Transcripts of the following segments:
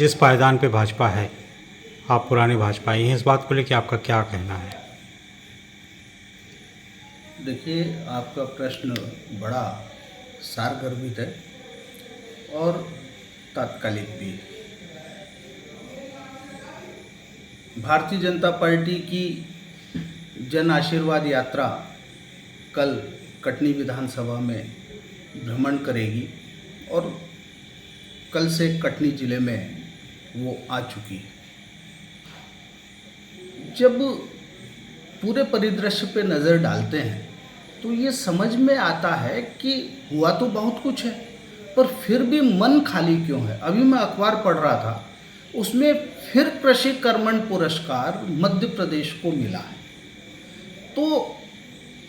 जिस पायदान पे भाजपा है, आप पुराने भाजपाई हैं, इस बात को लेकर आपका क्या कहना है? देखिए, आपका प्रश्न बड़ा सारगर्भित है और तात्कालिक भी। भारतीय जनता पार्टी की जन आशीर्वाद यात्रा कल कटनी विधानसभा में भ्रमण करेगी और कल से कटनी जिले में वो आ चुकी है। जब पूरे परिदृश्य पे नज़र डालते हैं तो ये समझ में आता है कि हुआ तो बहुत कुछ है, पर फिर भी मन खाली क्यों है। अभी मैं अखबार पढ़ रहा था, उसमें फिर कृषि कर्मण पुरस्कार मध्य प्रदेश को मिला है। तो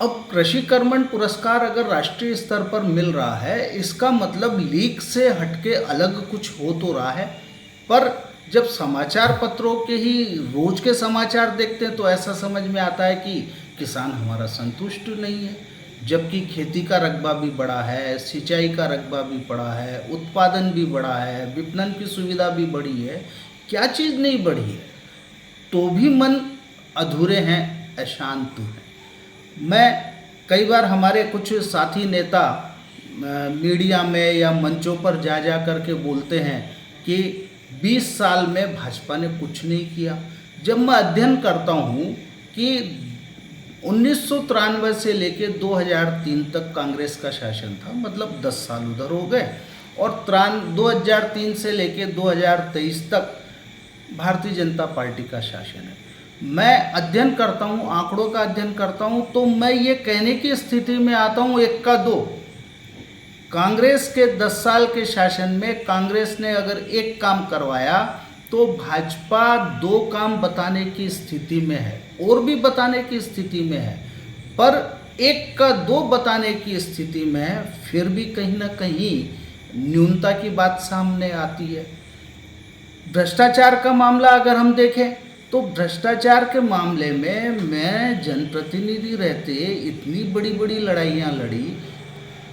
अब कृषि कर्मण पुरस्कार अगर राष्ट्रीय स्तर पर मिल रहा है, इसका मतलब लीक से हटके अलग कुछ हो तो रहा है। पर जब समाचार पत्रों के ही रोज के समाचार देखते हैं तो ऐसा समझ में आता है कि किसान हमारा संतुष्ट नहीं है, जबकि खेती का रकबा भी बढ़ा है, सिंचाई का रकबा भी बढ़ा है, उत्पादन भी बढ़ा है, विपणन की सुविधा भी बढ़ी है। क्या चीज़ नहीं बढ़ी है? तो भी मन अधूरे हैं, अशांत हैं। मैं कई बार हमारे कुछ साथी नेता मीडिया में या मंचों पर जा करके बोलते हैं कि 20 साल में भाजपा ने कुछ नहीं किया। जब मैं अध्ययन करता हूँ कि 1993 से लेके 2003 तक कांग्रेस का शासन था, मतलब 10 साल उधर हो गए, और 2003 से लेके 2023 तक भारतीय जनता पार्टी का शासन है। मैं अध्ययन करता हूँ, आंकड़ों का अध्ययन करता हूँ, तो मैं ये कहने की स्थिति में आता हूँ, एक का दो। कांग्रेस के 10 साल के शासन में कांग्रेस ने अगर एक काम करवाया तो भाजपा 2 काम बताने की स्थिति में है, और भी बताने की स्थिति में है, पर 1 का 2 बताने की स्थिति में है। फिर भी कहीं ना कहीं न्यूनता की बात सामने आती है। भ्रष्टाचार का मामला अगर हम देखें तो भ्रष्टाचार के मामले में मैं जनप्रतिनिधि रहते इतनी बड़ी बड़ी लड़ाइयाँ लड़ी।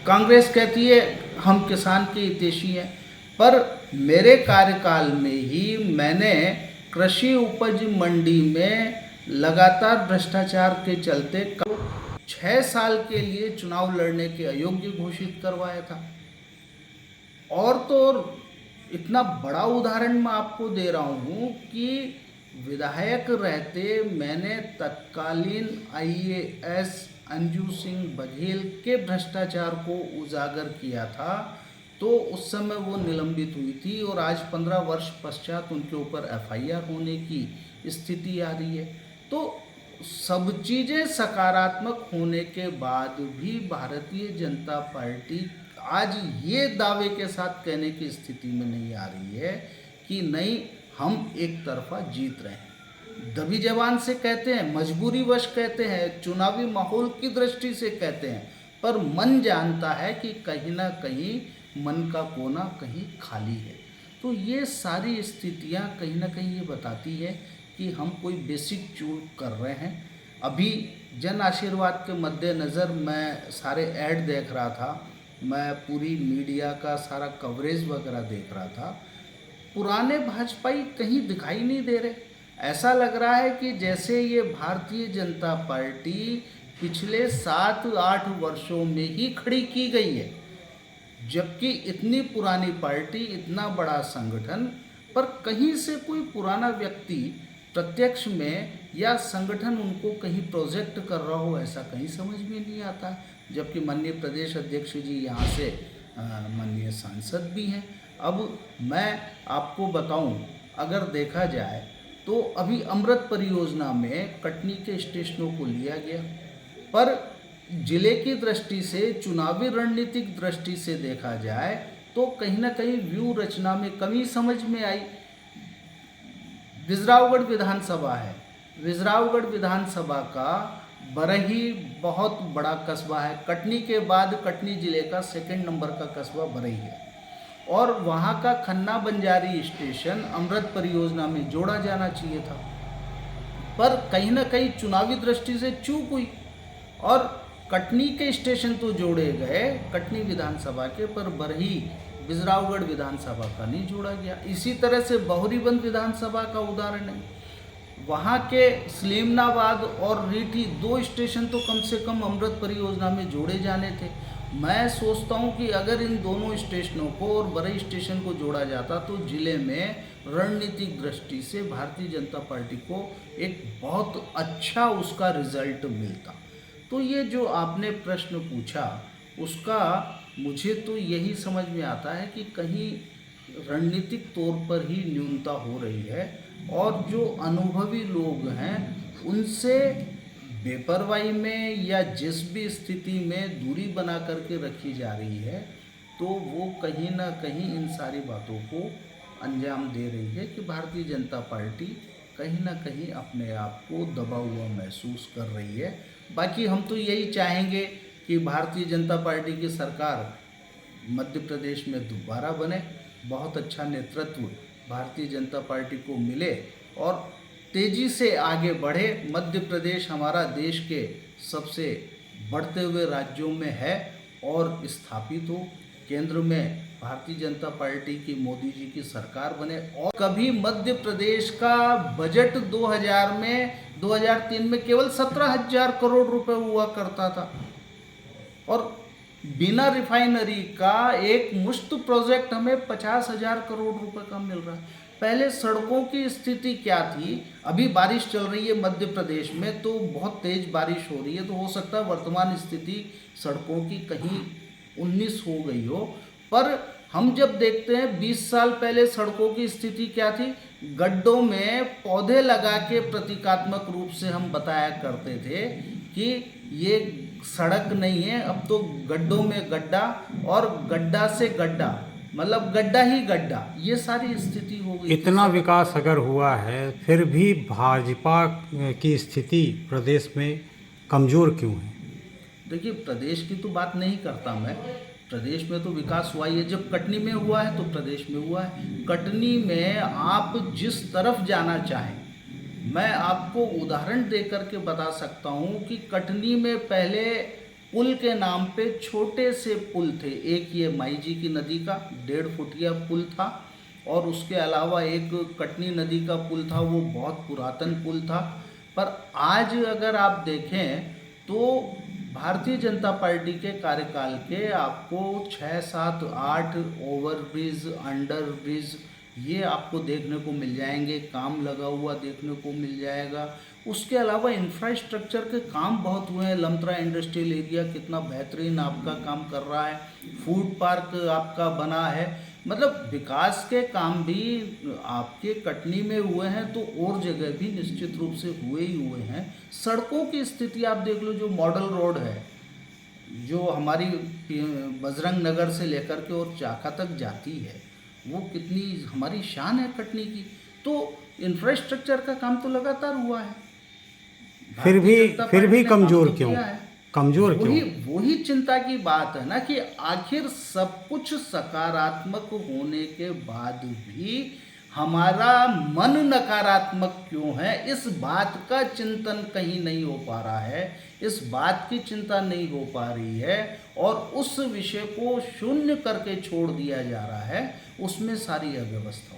कांग्रेस कहती है हम किसान के हितैषी हैं, पर मेरे कार्यकाल में ही मैंने कृषि उपज मंडी में लगातार भ्रष्टाचार के चलते 6 साल के लिए चुनाव लड़ने के अयोग्य घोषित करवाया था। और तो और इतना बड़ा उदाहरण मैं आपको दे रहा हूँ कि विधायक रहते मैंने तत्कालीन IAS अंजू सिंह बघेल के भ्रष्टाचार को उजागर किया था, तो उस समय वो निलंबित हुई थी और आज 15 वर्ष पश्चात उनके ऊपर FIR होने की स्थिति आ रही है। तो सब चीज़ें सकारात्मक होने के बाद भी भारतीय जनता पार्टी आज ये दावे के साथ कहने की स्थिति में नहीं आ रही है कि नहीं, हम एक तरफा जीत रहे हैं। दबी जबान से कहते हैं, मजबूरी वश कहते हैं, चुनावी माहौल की दृष्टि से कहते हैं, पर मन जानता है कि कहीं ना कहीं मन का कोना कहीं खाली है। तो ये सारी स्थितियां कहीं ना कहीं ये बताती है कि हम कोई बेसिक चूक कर रहे हैं। अभी जन आशीर्वाद के मद्देनज़र मैं सारे ऐड देख रहा था, मैं पूरी मीडिया का सारा कवरेज वगैरह देख रहा था। पुराने भाजपाई कहीं दिखाई नहीं दे रहे। ऐसा लग रहा है कि जैसे ये भारतीय जनता पार्टी पिछले 7-8 वर्षों में ही खड़ी की गई है, जबकि इतनी पुरानी पार्टी, इतना बड़ा संगठन, पर कहीं से कोई पुराना व्यक्ति प्रत्यक्ष में या संगठन उनको कहीं प्रोजेक्ट कर रहा हो, ऐसा कहीं समझ में नहीं आता। जबकि माननीय प्रदेश अध्यक्ष जी यहाँ से माननीय सांसद भी हैं। अब मैं आपको बताऊं, अगर देखा जाए तो अभी अमृत परियोजना में कटनी के स्टेशनों को लिया गया, पर जिले की दृष्टि से, चुनावी रणनीतिक दृष्टि से देखा जाए तो कहीं ना कहीं व्यू रचना में कमी समझ में आई। विजरावगढ़ विधानसभा है, विजरावगढ़ विधानसभा का बरही बहुत बड़ा कस्बा है। कटनी के बाद कटनी जिले का 2nd नंबर का कस्बा बरही है, और वहाँ का खन्ना बंजारी स्टेशन अमृत परियोजना में जोड़ा जाना चाहिए था, पर कहीं ना कहीं चुनावी दृष्टि से चूक हुई और कटनी के स्टेशन तो जोड़े गए कटनी विधानसभा के, पर बरही बिजरावगढ़ विधानसभा का नहीं जोड़ा गया। इसी तरह से बहुरीबंद विधानसभा का उदाहरण है, वहाँ के सलीमनाबाद और रीठी 2 स्टेशन तो कम से कम अमृत परियोजना में जोड़े जाने थे। मैं सोचता हूँ कि अगर इन दोनों स्टेशनों को और बड़े स्टेशन को जोड़ा जाता तो जिले में रणनीतिक दृष्टि से भारतीय जनता पार्टी को एक बहुत अच्छा उसका रिजल्ट मिलता। तो ये जो आपने प्रश्न पूछा उसका मुझे तो यही समझ में आता है कि कहीं रणनीतिक तौर पर ही न्यूनता हो रही है और जो अनुभवी लोग हैं उनसे बेपरवाही में या जिस भी स्थिति में दूरी बना करके रखी जा रही है, तो वो कहीं ना कहीं इन सारी बातों को अंजाम दे रही है कि भारतीय जनता पार्टी कहीं ना कहीं अपने आप को दबा हुआ महसूस कर रही है। बाकी हम तो यही चाहेंगे कि भारतीय जनता पार्टी की सरकार मध्य प्रदेश में दोबारा बने, बहुत अच्छा नेतृत्व भारतीय जनता पार्टी को मिले और तेज़ी से आगे बढ़े। मध्य प्रदेश हमारा देश के सबसे बढ़ते हुए राज्यों में है और स्थापित हो। केंद्र में भारतीय जनता पार्टी की मोदी जी की सरकार बने और कभी मध्य प्रदेश का बजट 2003 में केवल 17,000 करोड़ रुपए हुआ करता था और बिना रिफाइनरी का एक मुश्त प्रोजेक्ट हमें 50,000 करोड़ रुपए का मिल रहा है। पहले सड़कों की स्थिति क्या थी, अभी बारिश चल रही है मध्य प्रदेश में तो बहुत तेज बारिश हो रही है, तो हो सकता है वर्तमान स्थिति सड़कों की कहीं 19 हो गई हो, पर हम जब देखते हैं 20 साल पहले सड़कों की स्थिति क्या थी, गड्ढों में पौधे लगा के प्रतीकात्मक रूप से हम बताया करते थे कि ये सड़क नहीं है, अब तो गड्ढों में गड्ढा और गड्ढा से गड्ढा, मतलब गड्ढा ही गड्ढा, ये सारी स्थिति हो गई। इतना विकास अगर हुआ है फिर भी भाजपा की स्थिति प्रदेश में कमज़ोर क्यों है? देखिए, प्रदेश की तो बात नहीं करता मैं, प्रदेश में तो विकास हुआ ही है। जब कटनी में हुआ है तो प्रदेश में हुआ है। कटनी में आप जिस तरफ जाना चाहें, मैं आपको उदाहरण दे करके बता सकता हूँ कि कटनी में पहले पुल के नाम पे छोटे से पुल थे। एक ये माई जी की नदी का 1.5 फुटिया पुल था और उसके अलावा एक कटनी नदी का पुल था, वो बहुत पुरातन पुल था। पर आज अगर आप देखें तो भारतीय जनता पार्टी के कार्यकाल के आपको 6, 7, 8 ओवरब्रिज, अंडर ब्रिज ये आपको देखने को मिल जाएंगे, काम लगा हुआ देखने को मिल जाएगा। उसके अलावा इंफ्रास्ट्रक्चर के काम बहुत हुए हैं। लमत्रा इंडस्ट्रियल एरिया कितना बेहतरीन आपका काम कर रहा है, फूड पार्क आपका बना है, मतलब विकास के काम भी आपके कटनी में हुए हैं तो और जगह भी निश्चित रूप से हुए ही हुए हैं। सड़कों की स्थिति आप देख लो, जो मॉडल रोड है जो हमारी बजरंग नगर से लेकर के और चाका तक जाती है, वो कितनी हमारी शान है कटनी की। तो इंफ्रास्ट्रक्चर का काम तो लगातार हुआ है, फिर भी कमज़ोर क्यों? कमज़ोर क्यों? वही चिंता की बात है ना कि आखिर सब कुछ सकारात्मक होने के बाद भी हमारा मन नकारात्मक क्यों है, इस बात का चिंतन कहीं नहीं हो पा रहा है, इस बात की चिंता नहीं हो पा रही है और उस विषय को शून्य करके छोड़ दिया जा रहा है, उसमें सारी अव्यवस्था